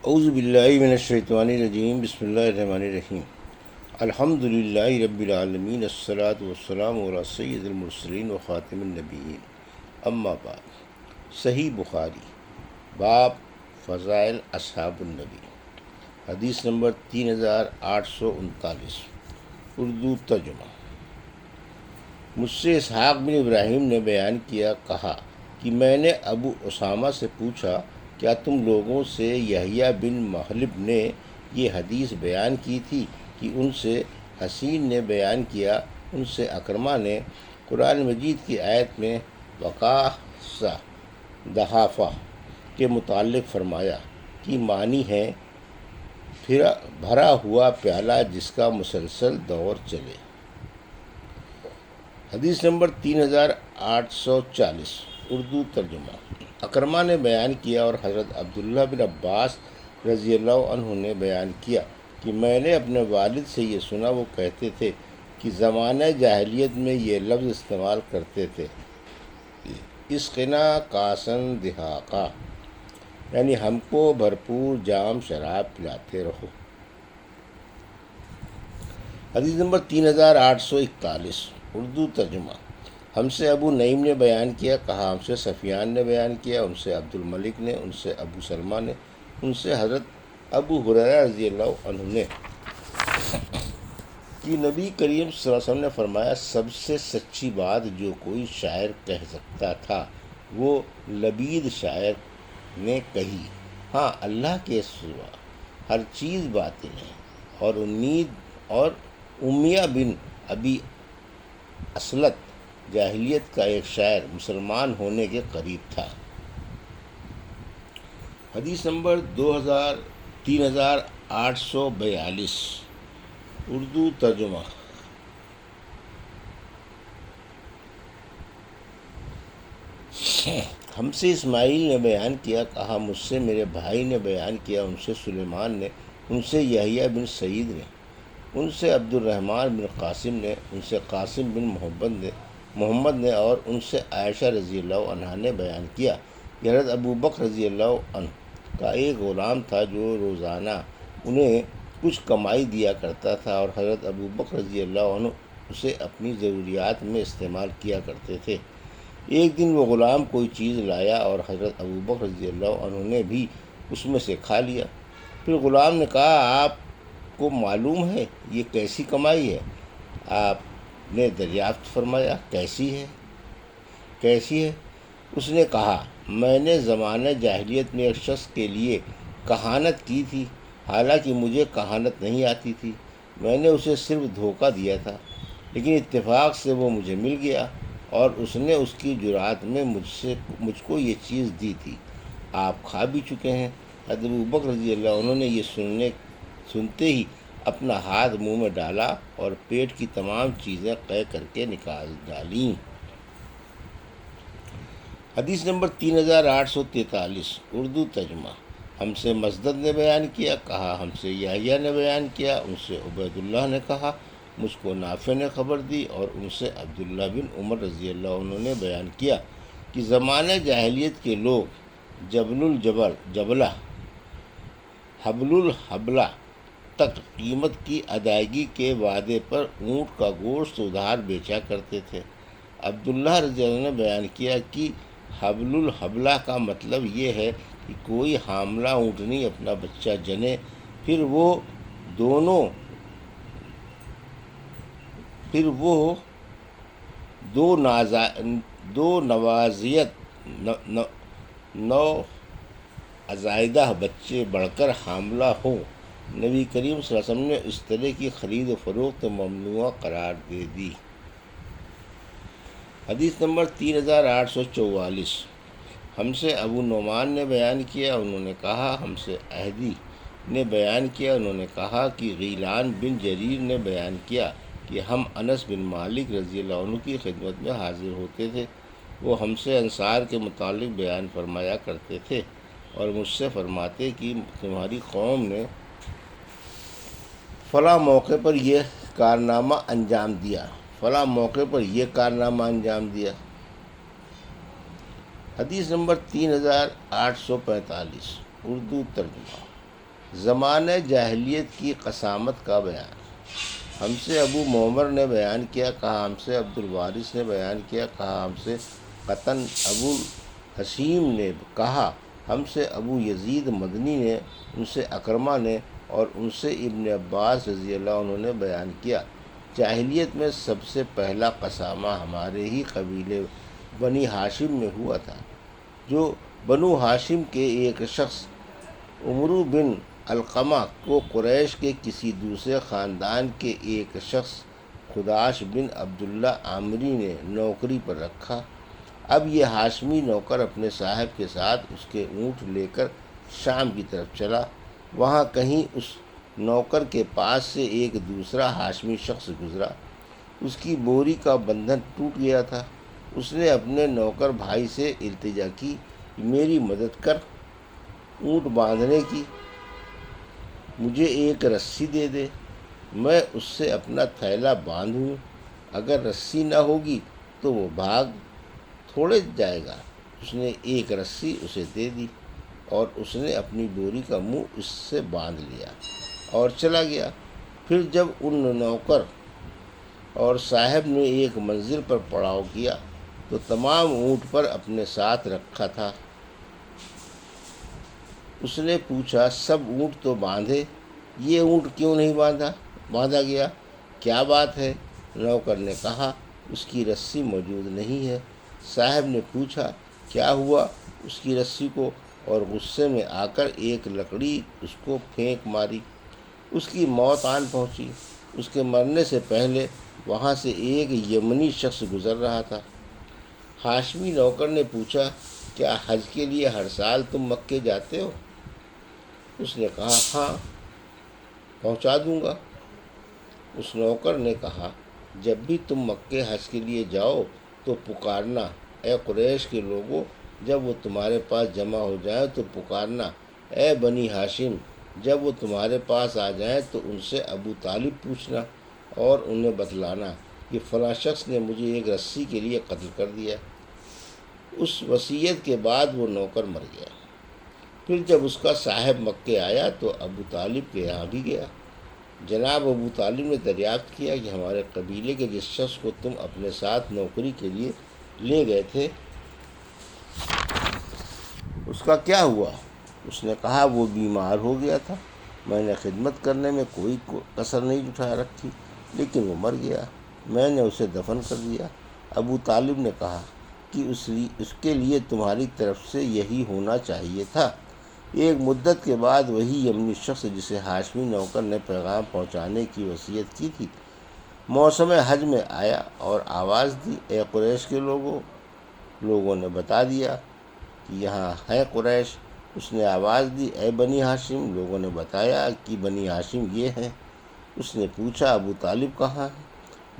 اعوذ باللہ من الشیطان الرجیم بسم اللہ الرحمن الرحیم الحمد للہ رب العالمین الصلاۃ والسلام علی سید المرسلین و خاتم النبیین اما بعد صحیح بخاری باب فضائل اصحاب النبی حدیث نمبر 3839 اردو ترجمہ۔ مجھ سے اسحاق بن ابراہیم نے بیان کیا، کہا کہ میں نے ابو اسامہ سے پوچھا، کیا تم لوگوں سے یحییٰ بن محلب نے یہ حدیث بیان کی تھی کہ ان سے حسین نے بیان کیا، ان سے اکرمہ نے قرآن مجید کی آیت میں وقاصہ دحافہ کے متعلق فرمایا کہ معنی ہے بھرا ہوا پیالہ جس کا مسلسل دور چلے۔ حدیث نمبر 3840 اردو ترجمہ۔ اکرمہ نے بیان کیا اور حضرت عبداللہ بن عباس رضی اللہ عنہ نے بیان کیا کہ میں نے اپنے والد سے یہ سنا، وہ کہتے تھے کہ زمانہ جاہلیت میں یہ لفظ استعمال کرتے تھے، اسقنا کاسن دہاقہ، یعنی ہم کو بھرپور جام شراب پلاتے رہو۔ حدیث نمبر 3841 اردو ترجمہ۔ ہم سے ابو نعیم نے بیان کیا، کہا ہم سے سفیان نے بیان کیا، ان سے عبد الملک نے، ان سے ابو سلمہ نے، ان سے حضرت ابو ہریرہ رضی اللہ عنہ نے کہ نبی کریم صلی اللہ علیہ وسلم نے فرمایا، سب سے سچی بات جو کوئی شاعر کہہ سکتا تھا وہ لبید شاعر نے کہی، ہاں اللہ کے سوا ہر چیز باطل ہے۔ اور امیہ بن ابی اصلت جاہلیت کا ایک شاعر مسلمان ہونے کے قریب تھا۔ حدیث نمبر 3842 اردو ترجمہ۔ ہم سے اسماعیل نے بیان کیا، کہا مجھ سے میرے بھائی نے بیان کیا، ان سے سلیمان نے، ان سے یحییٰ بن سعید نے، ان سے عبد الرحمن بن قاسم نے، ان سے قاسم بن محمد نے اور ان سے عائشہ رضی اللہ عنہا نے بیان کیا کہ حضرت ابو بکر رضی اللہ عنہ کا ایک غلام تھا جو روزانہ انہیں کچھ کمائی دیا کرتا تھا، اور حضرت ابو بکر رضی اللہ عنہ اسے اپنی ضروریات میں استعمال کیا کرتے تھے۔ ایک دن وہ غلام کوئی چیز لایا اور حضرت ابو بکر رضی اللہ عنہ نے بھی اس میں سے کھا لیا۔ پھر غلام نے کہا، آپ کو معلوم ہے یہ کیسی کمائی ہے؟ آپ نے دریافت فرمایا، کیسی ہے؟ اس نے کہا، میں نے زمانہ جاہلیت میں ایک شخص کے لیے کہانت کی تھی، حالانکہ مجھے کہانت نہیں آتی تھی، میں نے اسے صرف دھوکہ دیا تھا، لیکن اتفاق سے وہ مجھے مل گیا اور اس نے اس کی جرات میں مجھ کو یہ چیز دی تھی، آپ کھا بھی چکے ہیں۔ حضرت ابو بکر رضی اللہ عنہ نے یہ سنتے ہی اپنا ہاتھ منہ میں ڈالا اور پیٹ کی تمام چیزیں قے کر کے نکال ڈالیں۔ حدیث نمبر 3843 اردو ترجمہ۔ ہم سے مسدد نے بیان کیا، کہا ہم سے یحییٰ نے بیان کیا، ان سے عبید اللہ نے کہا مجھ کو نافع نے خبر دی، اور ان سے عبداللہ بن عمر رضی اللہ عنہ نے بیان کیا کہ زمانہ جاہلیت کے لوگ حبل الحبلہ تک قیمت کی ادائیگی کے وعدے پر اونٹ کا گوشت ادھار بیچا کرتے تھے۔ عبداللہ رضی اللہ عنہ نے بیان کیا کہ حبل الحبلہ کا مطلب یہ ہے کہ کوئی حاملہ اونٹنی اپنا بچہ جنے، پھر وہ دو نوزائیدہ بچے بڑھ کر حاملہ ہوں۔ نبی کریم صلی اللہ علیہ وسلم نے اس طرح کی خرید و فروخت ممنوع قرار دے دی۔ حدیث نمبر 3844 ہم سے ابو نعمان نے بیان کیا، انہوں نے کہا ہم سے اہدی نے بیان کیا، انہوں نے کہا کہ غیلان بن جریر نے بیان کیا کہ ہم انس بن مالک رضی اللہ عنہ کی خدمت میں حاضر ہوتے تھے، وہ ہم سے انصار کے متعلق بیان فرمایا کرتے تھے اور مجھ سے فرماتے کہ تمہاری قوم نے فلاں موقع پر یہ کارنامہ انجام دیا۔ حدیث نمبر 3845 اردو ترجمہ۔ زمانہ جاہلیت کی قسامت کا بیان۔ ہم سے ابو معمر نے بیان کیا، کہا ہم سے عبد الوارث نے بیان کیا، کہا ہم سے قطن ابو حسیم نے، کہا ہم سے ابو یزید مدنی نے، ان سے اکرمہ نے، اور ان سے ابن عباس رضی اللہ عنہ نے بیان کیا، جاہلیت میں سب سے پہلا قسامہ ہمارے ہی قبیلے بنی ہاشم میں ہوا تھا، جو بنو ہاشم کے ایک شخص عمرو بن علقمہ کو قریش کے کسی دوسرے خاندان کے ایک شخص خداش بن عبداللہ عامری نے نوکری پر رکھا۔ اب یہ ہاشمی نوکر اپنے صاحب کے ساتھ اس کے اونٹ لے کر شام کی طرف چلا۔ وہاں کہیں اس نوکر کے پاس سے ایک دوسرا ہاشمی شخص گزرا۔ اس کی بوری کا بندھن ٹوٹ گیا تھا۔ اس نے اپنے نوکر بھائی سے التجا کی کہ میری مدد کر اونٹ باندھنے کی، مجھے ایک رسی دے دے، میں اس سے اپنا تھیلا باندھوں، اگر رسی نہ ہوگی تو وہ بھاگ تھوڑے جائے گا۔ اس نے ایک رسی اسے دے دی اور اس نے اپنی بوری کا منہ اس سے باندھ لیا اور چلا گیا۔ پھر جب ان نوکر اور صاحب نے ایک منزل پر پڑاؤ کیا تو تمام اونٹ پر اپنے ساتھ رکھا تھا۔ اس نے پوچھا، سب اونٹ تو باندھے، یہ اونٹ کیوں نہیں باندھا گیا؟ کیا بات ہے؟ نوکر نے کہا، اس کی رسی موجود نہیں ہے۔ صاحب نے پوچھا، کیا ہوا اس کی رسی کو؟ اور غصے میں آ کر ایک لکڑی اس کو پھینک ماری۔ اس کی موت آن پہنچی۔ اس کے مرنے سے پہلے وہاں سے ایک یمنی شخص گزر رہا تھا۔ ہاشمی نوکر نے پوچھا، کیا حج کے لیے ہر سال تم مکے جاتے ہو؟ اس نے کہا، ہاں، پہنچا دوں گا۔ اس نوکر نے کہا، جب بھی تم مکے حج کے لیے جاؤ تو پکارنا، اے قریش کے لوگوں، جب وہ تمہارے پاس جمع ہو جائیں تو پکارنا، اے بنی ہاشم، جب وہ تمہارے پاس آ جائیں تو ان سے ابو طالب پوچھنا اور انہیں بتلانا کہ فلاں شخص نے مجھے ایک رسی کے لیے قتل کر دیا۔ اس وصیت کے بعد وہ نوکر مر گیا۔ پھر جب اس کا صاحب مکے آیا تو ابو طالب کے یہاں بھی گیا۔ جناب ابو طالب نے دریافت کیا کہ ہمارے قبیلے کے جس شخص کو تم اپنے ساتھ نوکری کے لیے لے گئے تھے اس کا کیا ہوا؟ اس نے کہا، وہ بیمار ہو گیا تھا، میں نے خدمت کرنے میں کوئی کسر نہیں اٹھا رکھی، لیکن وہ مر گیا، میں نے اسے دفن کر دیا۔ ابو طالب نے کہا کہ اس کے لیے تمہاری طرف سے یہی ہونا چاہیے تھا۔ ایک مدت کے بعد وہی یمنی شخص جسے ہاشمی نوکر نے پیغام پہنچانے کی وصیت کی تھی موسم حج میں آیا اور آواز دی، اے قریش کے لوگوں۔ لوگوں نے بتا دیا کہ یہاں ہے قریش۔ اس نے آواز دی، اے بنی ہاشم۔ لوگوں نے بتایا کہ بنی ہاشم یہ ہیں۔ اس نے پوچھا، ابو طالب کہاں ہے؟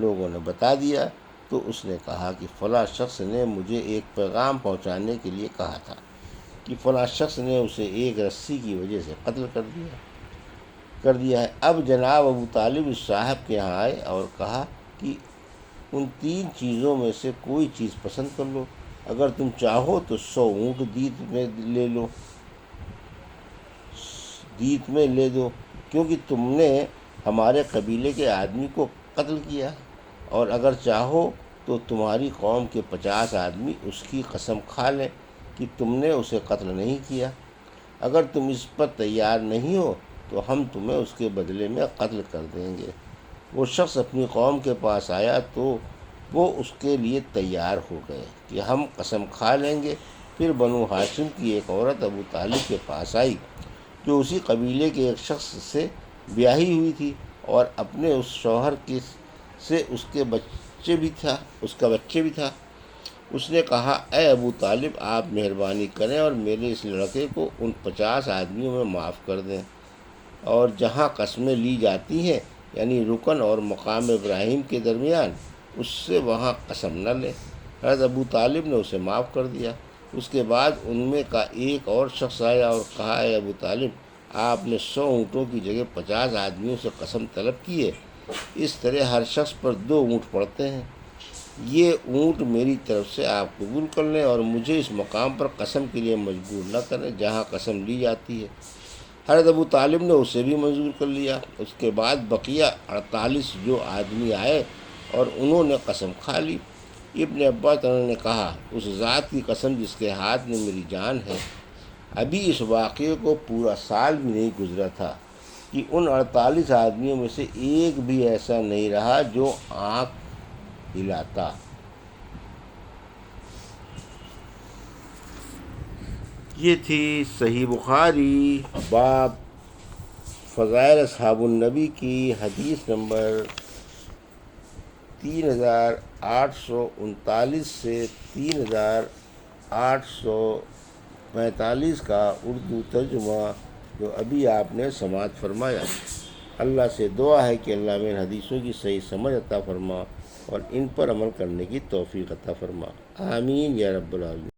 لوگوں نے بتا دیا تو اس نے کہا کہ فلاں شخص نے مجھے ایک پیغام پہنچانے کے لیے کہا تھا کہ فلاں شخص نے اسے ایک رسی کی وجہ سے قتل کر دیا ہے۔ اب جناب ابو طالب اس صاحب کے یہاں آئے اور کہا کہ ان 3 چیزوں میں سے کوئی چیز پسند کر لو، اگر تم چاہو تو 100 اونٹ دیت میں لے دو، کیونکہ تم نے ہمارے قبیلے کے آدمی کو قتل کیا، اور اگر چاہو تو تمہاری قوم کے 50 آدمی اس کی قسم کھا لیں کہ تم نے اسے قتل نہیں کیا۔ اگر تم اس پر تیار نہیں ہو تو ہم تمہیں اس کے بدلے میں قتل کر دیں گے۔ وہ شخص اپنی قوم کے پاس آیا تو وہ اس کے لیے تیار ہو گئے کہ ہم قسم کھا لیں گے۔ پھر بنو ہاشم کی ایک عورت ابو طالب کے پاس آئی جو اسی قبیلے کے ایک شخص سے بیاہی ہوئی تھی اور اپنے اس شوہر سے اس کا بچے بھی تھا۔ اس نے کہا، اے ابو طالب، آپ مہربانی کریں اور میرے اس لڑکے کو ان 50 آدمیوں میں معاف کر دیں، اور جہاں قسمیں لی جاتی ہیں یعنی رکن اور مقام ابراہیم کے درمیان، اس سے وہاں قسم نہ لیں۔ حضرت ابو طالب نے اسے معاف کر دیا۔ اس کے بعد ان میں کا ایک اور شخص آیا اور کہا، اے ابو طالب، آپ نے 100 اونٹوں کی جگہ 50 آدمیوں سے قسم طلب کی ہے، اس طرح ہر شخص پر 2 اونٹ پڑتے ہیں۔ یہ اونٹ میری طرف سے آپ قبول کر لیں اور مجھے اس مقام پر قسم کے لیے مجبور نہ کریں جہاں قسم لی جاتی ہے۔ حضرت ابو طالب نے اسے بھی منظور کر لیا۔ اس کے بعد بقیہ 48 جو آدمی آئے اور انہوں نے قسم کھا لی۔ ابن عباس نے کہا، اس ذات کی قسم جس کے ہاتھ میں میری جان ہے، ابھی اس واقعے کو پورا سال بھی نہیں گزرا تھا کہ ان 48 آدمیوں میں سے ایک بھی ایسا نہیں رہا جو آنکھ ہلاتا۔ یہ تھی صحیح بخاری باب فضائل اصحاب النبی کی حدیث نمبر 3839 سے 3845 کا اردو ترجمہ جو ابھی آپ نے سماعت فرمایا۔ اللہ سے دعا ہے کہ اللہ میں ان حدیثوں کی صحیح سمجھ عطا فرما اور ان پر عمل کرنے کی توفیق عطا فرما، آمین یا رب العالمین۔